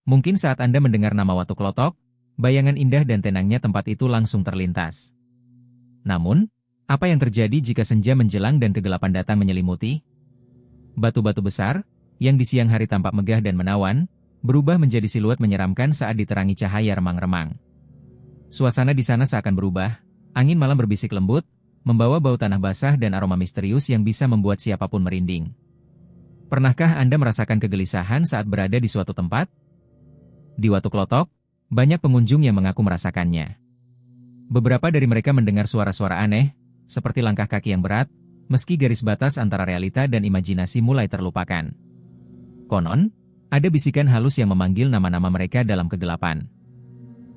Mungkin saat Anda mendengar nama Watu Klotok, bayangan indah dan tenangnya tempat itu langsung terlintas. Namun, apa yang terjadi jika senja menjelang dan kegelapan datang menyelimuti? Batu-batu besar, yang di siang hari tampak megah dan menawan, berubah menjadi siluet menyeramkan saat diterangi cahaya remang-remang. Suasana di sana seakan berubah, angin malam berbisik lembut, membawa bau tanah basah dan aroma misterius yang bisa membuat siapapun merinding. Pernahkah Anda merasakan kegelisahan saat berada di suatu tempat? Di Watu Klotok, banyak pengunjung yang mengaku merasakannya. Beberapa dari mereka mendengar suara-suara aneh, seperti langkah kaki yang berat, meski garis batas antara realita dan imajinasi mulai terlupakan. Konon, ada bisikan halus yang memanggil nama-nama mereka dalam kegelapan.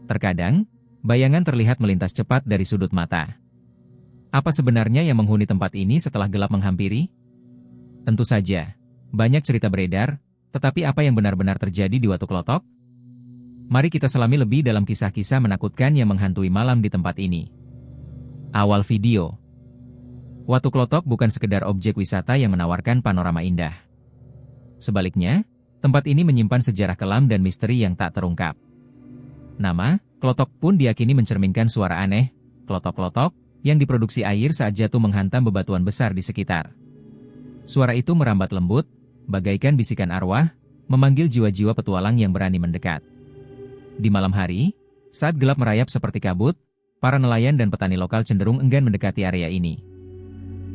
Terkadang, bayangan terlihat melintas cepat dari sudut mata. Apa sebenarnya yang menghuni tempat ini setelah gelap menghampiri? Tentu saja, banyak cerita beredar, tetapi apa yang benar-benar terjadi di Watu Klotok? Mari kita selami lebih dalam kisah-kisah menakutkan yang menghantui malam di tempat ini. Awal video. Watu Klotok bukan sekedar objek wisata yang menawarkan panorama indah. Sebaliknya, tempat ini menyimpan sejarah kelam dan misteri yang tak terungkap. Nama, Klotok pun diyakini mencerminkan suara aneh, klotok-klotok, yang diproduksi air saat jatuh menghantam bebatuan besar di sekitar. Suara itu merambat lembut, bagaikan bisikan arwah, memanggil jiwa-jiwa petualang yang berani mendekat. Di malam hari, saat gelap merayap seperti kabut, para nelayan dan petani lokal cenderung enggan mendekati area ini.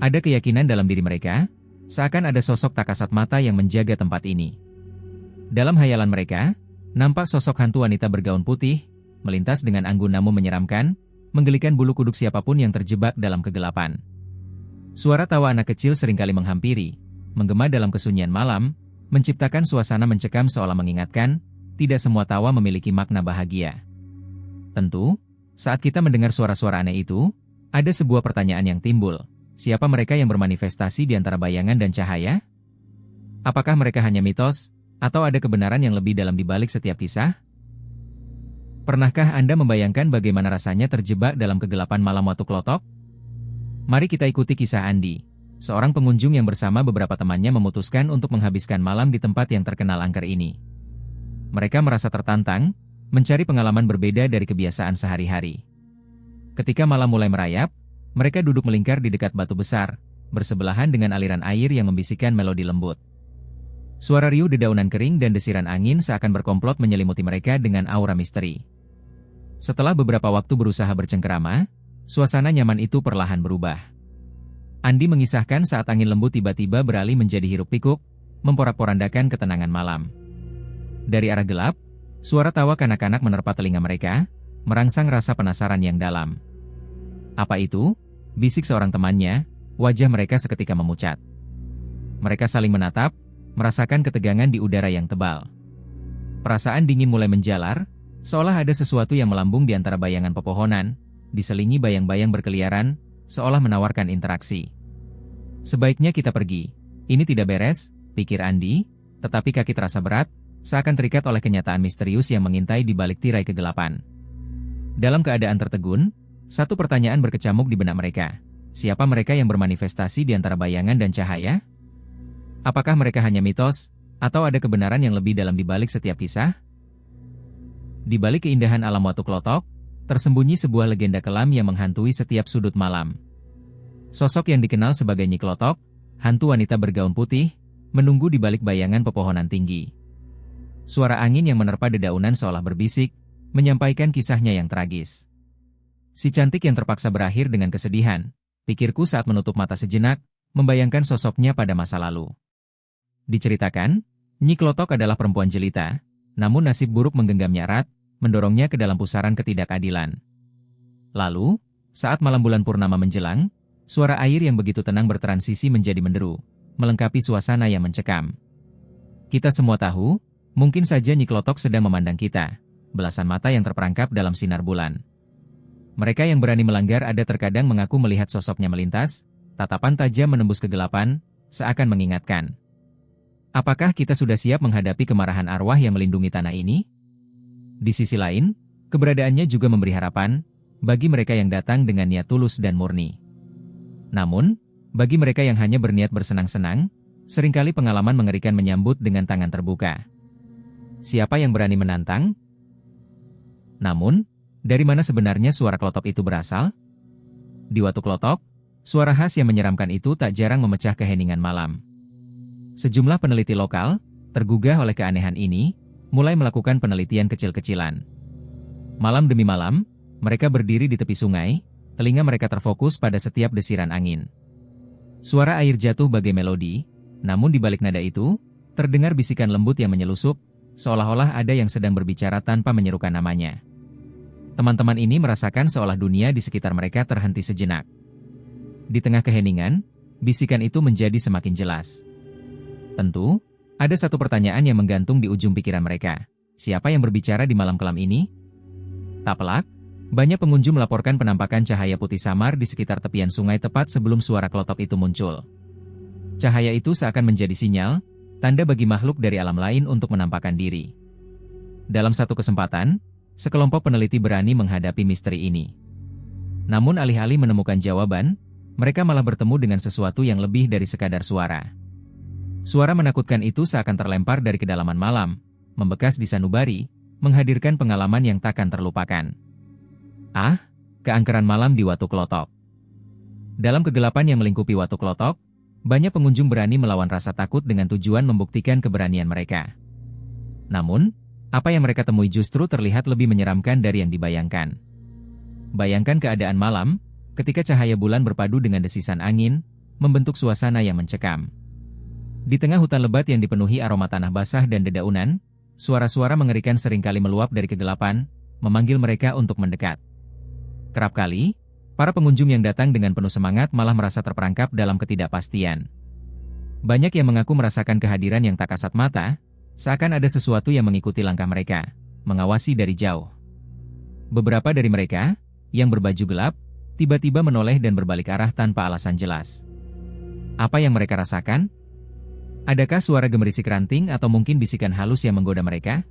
Ada keyakinan dalam diri mereka, seakan ada sosok tak kasat mata yang menjaga tempat ini. Dalam hayalan mereka, nampak sosok hantu wanita bergaun putih, melintas dengan anggun namun menyeramkan, menggelikan bulu kuduk siapapun yang terjebak dalam kegelapan. Suara tawa anak kecil seringkali menghampiri, menggema dalam kesunyian malam, menciptakan suasana mencekam seolah mengingatkan, tidak semua tawa memiliki makna bahagia. Tentu, saat kita mendengar suara-suara aneh itu, ada sebuah pertanyaan yang timbul. Siapa mereka yang bermanifestasi di antara bayangan dan cahaya? Apakah mereka hanya mitos, atau ada kebenaran yang lebih dalam di balik setiap kisah? Pernahkah Anda membayangkan bagaimana rasanya terjebak dalam kegelapan malam Watu Klotok? Mari kita ikuti kisah Andi, seorang pengunjung yang bersama beberapa temannya memutuskan untuk menghabiskan malam di tempat yang terkenal angker ini. Mereka merasa tertantang, mencari pengalaman berbeda dari kebiasaan sehari-hari. Ketika malam mulai merayap, mereka duduk melingkar di dekat batu besar, bersebelahan dengan aliran air yang membisikkan melodi lembut. Suara riuh dedaunan kering dan desiran angin seakan berkomplot menyelimuti mereka dengan aura misteri. Setelah beberapa waktu berusaha bercengkerama, suasana nyaman itu perlahan berubah. Andi mengisahkan saat angin lembut tiba-tiba beralih menjadi hiruk-pikuk, memporak-porandakan ketenangan malam. Dari arah gelap, suara tawa kanak-kanak menerpa telinga mereka, merangsang rasa penasaran yang dalam. Apa itu? Bisik seorang temannya, wajah mereka seketika memucat. Mereka saling menatap, merasakan ketegangan di udara yang tebal. Perasaan dingin mulai menjalar, seolah ada sesuatu yang melambung di antara bayangan pepohonan, diselingi bayang-bayang berkeliaran, seolah menawarkan interaksi. Sebaiknya kita pergi. Ini tidak beres, pikir Andi, tetapi kaki terasa berat, seakan terikat oleh kenyataan misterius yang mengintai di balik tirai kegelapan. Dalam keadaan tertegun, satu pertanyaan berkecamuk di benak mereka. Siapa mereka yang bermanifestasi di antara bayangan dan cahaya? Apakah mereka hanya mitos, atau ada kebenaran yang lebih dalam di balik setiap kisah? Di balik keindahan alam Watu Klotok, tersembunyi sebuah legenda kelam yang menghantui setiap sudut malam. Sosok yang dikenal sebagai Nyi Klotok, hantu wanita bergaun putih, menunggu di balik bayangan pepohonan tinggi. Suara angin yang menerpa dedaunan seolah berbisik, menyampaikan kisahnya yang tragis. Si cantik yang terpaksa berakhir dengan kesedihan, pikirku saat menutup mata sejenak, membayangkan sosoknya pada masa lalu. Diceritakan, Nyi Klotok adalah perempuan jelita, namun nasib buruk menggenggamnya erat, mendorongnya ke dalam pusaran ketidakadilan. Lalu, saat malam bulan purnama menjelang, suara air yang begitu tenang bertransisi menjadi menderu, melengkapi suasana yang mencekam. Kita semua tahu, mungkin saja Nyi Klotok sedang memandang kita, belasan mata yang terperangkap dalam sinar bulan. Mereka yang berani melanggar ada terkadang mengaku melihat sosoknya melintas, tatapan tajam menembus kegelapan, seakan mengingatkan. Apakah kita sudah siap menghadapi kemarahan arwah yang melindungi tanah ini? Di sisi lain, keberadaannya juga memberi harapan, bagi mereka yang datang dengan niat tulus dan murni. Namun, bagi mereka yang hanya berniat bersenang-senang, seringkali pengalaman mengerikan menyambut dengan tangan terbuka. Siapa yang berani menantang? Namun, dari mana sebenarnya suara klotok itu berasal? Di Watu Klotok, suara khas yang menyeramkan itu tak jarang memecah keheningan malam. Sejumlah peneliti lokal, tergugah oleh keanehan ini, mulai melakukan penelitian kecil-kecilan. Malam demi malam, mereka berdiri di tepi sungai, telinga mereka terfokus pada setiap desiran angin. Suara air jatuh bagai melodi, namun di balik nada itu, terdengar bisikan lembut yang menyelusup, seolah-olah ada yang sedang berbicara tanpa menyerukan namanya. Teman-teman ini merasakan seolah dunia di sekitar mereka terhenti sejenak. Di tengah keheningan, bisikan itu menjadi semakin jelas. Tentu, ada satu pertanyaan yang menggantung di ujung pikiran mereka. Siapa yang berbicara di malam kelam ini? Tak pelak, banyak pengunjung melaporkan penampakan cahaya putih samar di sekitar tepian sungai tepat sebelum suara klotok itu muncul. Cahaya itu seakan menjadi sinyal, tanda bagi makhluk dari alam lain untuk menampakkan diri. Dalam satu kesempatan, sekelompok peneliti berani menghadapi misteri ini. Namun alih-alih menemukan jawaban, mereka malah bertemu dengan sesuatu yang lebih dari sekadar suara. Suara menakutkan itu seakan terlempar dari kedalaman malam, membekas di sanubari, menghadirkan pengalaman yang takkan terlupakan. Ah, keangkeran malam di Watu Klotok. Dalam kegelapan yang melingkupi Watu Klotok, banyak pengunjung berani melawan rasa takut dengan tujuan membuktikan keberanian mereka. Namun, apa yang mereka temui justru terlihat lebih menyeramkan dari yang dibayangkan. Bayangkan keadaan malam, ketika cahaya bulan berpadu dengan desisan angin, membentuk suasana yang mencekam. Di tengah hutan lebat yang dipenuhi aroma tanah basah dan dedaunan, suara-suara mengerikan seringkali meluap dari kegelapan, memanggil mereka untuk mendekat. Kerap kali, para pengunjung yang datang dengan penuh semangat malah merasa terperangkap dalam ketidakpastian. Banyak yang mengaku merasakan kehadiran yang tak kasat mata, seakan ada sesuatu yang mengikuti langkah mereka, mengawasi dari jauh. Beberapa dari mereka, yang berbaju gelap, tiba-tiba menoleh dan berbalik arah tanpa alasan jelas. Apa yang mereka rasakan? Adakah suara gemerisik ranting atau mungkin bisikan halus yang menggoda mereka?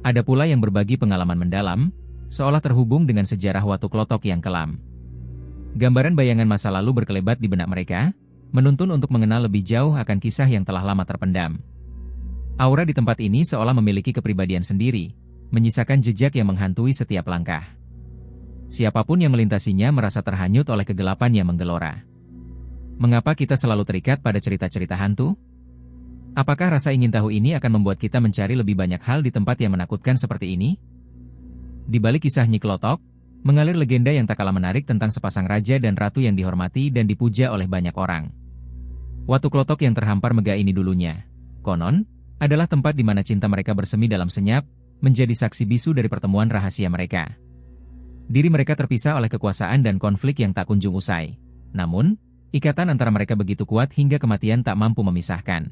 Ada pula yang berbagi pengalaman mendalam, seolah terhubung dengan sejarah Watu Klotok yang kelam. Gambaran bayangan masa lalu berkelebat di benak mereka, menuntun untuk mengenal lebih jauh akan kisah yang telah lama terpendam. Aura di tempat ini seolah memiliki kepribadian sendiri, menyisakan jejak yang menghantui setiap langkah. Siapapun yang melintasinya merasa terhanyut oleh kegelapan yang menggelora. Mengapa kita selalu terikat pada cerita-cerita hantu? Apakah rasa ingin tahu ini akan membuat kita mencari lebih banyak hal di tempat yang menakutkan seperti ini? Di balik kisah Nyi Klotok, mengalir legenda yang tak kalah menarik tentang sepasang raja dan ratu yang dihormati dan dipuja oleh banyak orang. Watu Klotok yang terhampar megah ini dulunya, konon, adalah tempat di mana cinta mereka bersemi dalam senyap, menjadi saksi bisu dari pertemuan rahasia mereka. Diri mereka terpisah oleh kekuasaan dan konflik yang tak kunjung usai. Namun, ikatan antara mereka begitu kuat hingga kematian tak mampu memisahkan.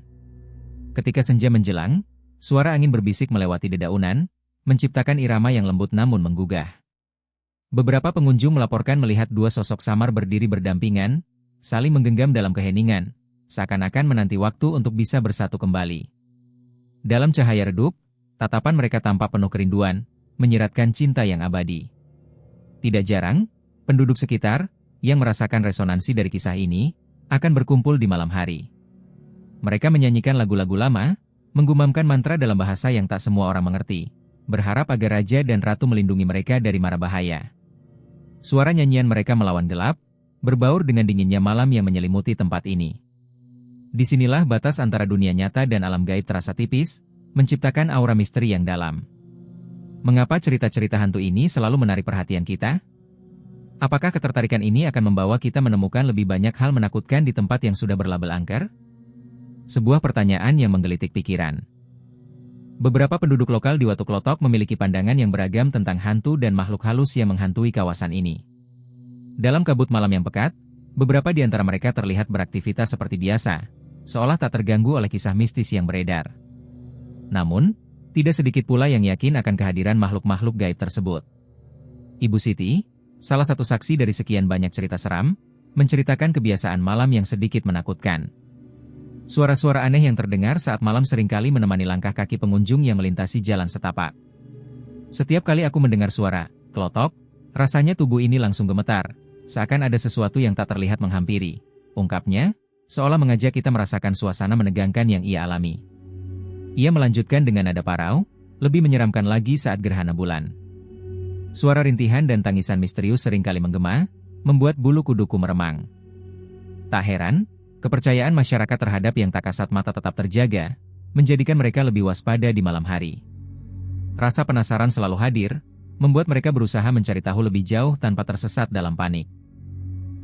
Ketika senja menjelang, suara angin berbisik melewati dedaunan, menciptakan irama yang lembut namun menggugah. Beberapa pengunjung melaporkan melihat dua sosok samar berdiri berdampingan, saling menggenggam dalam keheningan, seakan-akan menanti waktu untuk bisa bersatu kembali. Dalam cahaya redup, tatapan mereka tampak penuh kerinduan, menyiratkan cinta yang abadi. Tidak jarang, penduduk sekitar, yang merasakan resonansi dari kisah ini, akan berkumpul di malam hari. Mereka menyanyikan lagu-lagu lama, menggumamkan mantra dalam bahasa yang tak semua orang mengerti, berharap agar raja dan ratu melindungi mereka dari mara bahaya. Suara nyanyian mereka melawan gelap, berbaur dengan dinginnya malam yang menyelimuti tempat ini. Disinilah batas antara dunia nyata dan alam gaib terasa tipis, menciptakan aura misteri yang dalam. Mengapa cerita-cerita hantu ini selalu menarik perhatian kita? Apakah ketertarikan ini akan membawa kita menemukan lebih banyak hal menakutkan di tempat yang sudah berlabel angker? Sebuah pertanyaan yang menggelitik pikiran. Beberapa penduduk lokal di Watu Klotok memiliki pandangan yang beragam tentang hantu dan makhluk halus yang menghantui kawasan ini. Dalam kabut malam yang pekat, beberapa di antara mereka terlihat beraktivitas seperti biasa, seolah tak terganggu oleh kisah mistis yang beredar. Namun, tidak sedikit pula yang yakin akan kehadiran makhluk-makhluk gaib tersebut. Ibu Siti, salah satu saksi dari sekian banyak cerita seram, menceritakan kebiasaan malam yang sedikit menakutkan. Suara-suara aneh yang terdengar saat malam seringkali menemani langkah kaki pengunjung yang melintasi jalan setapak. Setiap kali aku mendengar suara klotok, rasanya tubuh ini langsung gemetar, seakan ada sesuatu yang tak terlihat menghampiri, ungkapnya, seolah mengajak kita merasakan suasana menegangkan yang ia alami. Ia melanjutkan dengan nada parau, lebih menyeramkan lagi saat gerhana bulan. Suara rintihan dan tangisan misterius seringkali menggema, membuat bulu kuduku meremang. Tak heran, kepercayaan masyarakat terhadap yang tak kasat mata tetap terjaga, menjadikan mereka lebih waspada di malam hari. Rasa penasaran selalu hadir, membuat mereka berusaha mencari tahu lebih jauh tanpa tersesat dalam panik.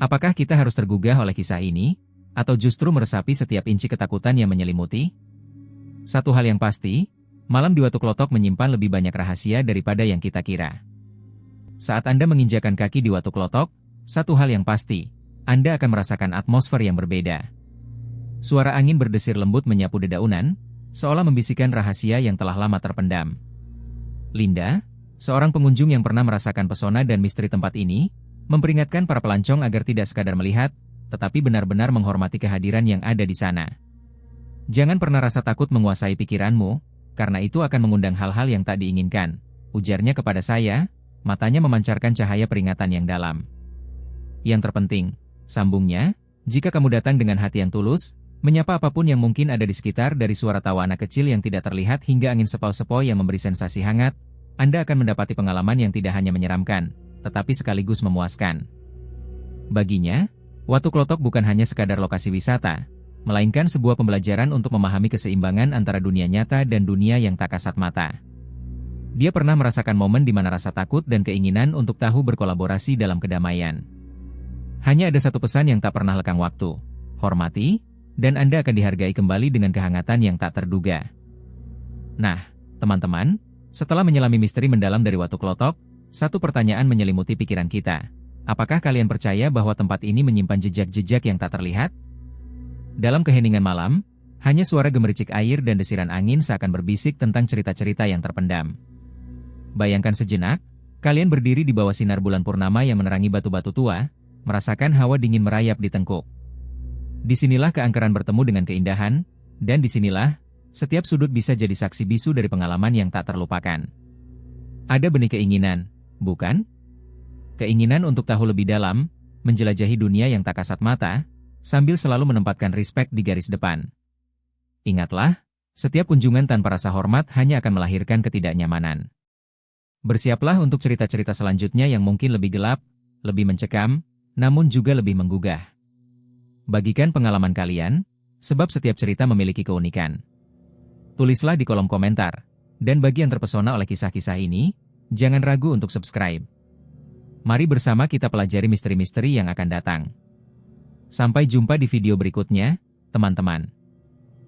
Apakah kita harus tergugah oleh kisah ini, atau justru meresapi setiap inci ketakutan yang menyelimuti? Satu hal yang pasti, malam di Watu Klotok menyimpan lebih banyak rahasia daripada yang kita kira. Saat Anda menginjakan kaki di Watu Klotok, satu hal yang pasti, Anda akan merasakan atmosfer yang berbeda. Suara angin berdesir lembut menyapu dedaunan, seolah membisikkan rahasia yang telah lama terpendam. Linda, seorang pengunjung yang pernah merasakan pesona dan misteri tempat ini, memperingatkan para pelancong agar tidak sekadar melihat, tetapi benar-benar menghormati kehadiran yang ada di sana. Jangan pernah rasa takut menguasai pikiranmu, karena itu akan mengundang hal-hal yang tak diinginkan, ujarnya kepada saya, matanya memancarkan cahaya peringatan yang dalam. Yang terpenting, sambungnya, jika kamu datang dengan hati yang tulus, menyapa apapun yang mungkin ada di sekitar dari suara tawa anak kecil yang tidak terlihat hingga angin sepau-sepau yang memberi sensasi hangat, Anda akan mendapati pengalaman yang tidak hanya menyeramkan, tetapi sekaligus memuaskan. Baginya, Watu Klotok bukan hanya sekadar lokasi wisata, melainkan sebuah pembelajaran untuk memahami keseimbangan antara dunia nyata dan dunia yang tak kasat mata. Dia pernah merasakan momen di mana rasa takut dan keinginan untuk tahu berkolaborasi dalam kedamaian. Hanya ada satu pesan yang tak pernah lekang waktu, hormati, dan Anda akan dihargai kembali dengan kehangatan yang tak terduga. Nah, teman-teman, setelah menyelami misteri mendalam dari Watu Klotok, satu pertanyaan menyelimuti pikiran kita. Apakah kalian percaya bahwa tempat ini menyimpan jejak-jejak yang tak terlihat? Dalam keheningan malam, hanya suara gemericik air dan desiran angin seakan berbisik tentang cerita-cerita yang terpendam. Bayangkan sejenak, kalian berdiri di bawah sinar bulan purnama yang menerangi batu-batu tua, merasakan hawa dingin merayap di tengkuk. Disinilah keangkeran bertemu dengan keindahan, dan disinilah, setiap sudut bisa jadi saksi bisu dari pengalaman yang tak terlupakan. Ada benih keinginan, bukan? Keinginan untuk tahu lebih dalam, menjelajahi dunia yang tak kasat mata, sambil selalu menempatkan respek di garis depan. Ingatlah, setiap kunjungan tanpa rasa hormat hanya akan melahirkan ketidaknyamanan. Bersiaplah untuk cerita-cerita selanjutnya yang mungkin lebih gelap, lebih mencekam, namun juga lebih menggugah. Bagikan pengalaman kalian, sebab setiap cerita memiliki keunikan. Tulislah di kolom komentar, dan bagi yang terpesona oleh kisah-kisah ini, jangan ragu untuk subscribe. Mari bersama kita pelajari misteri-misteri yang akan datang. Sampai jumpa di video berikutnya, teman-teman.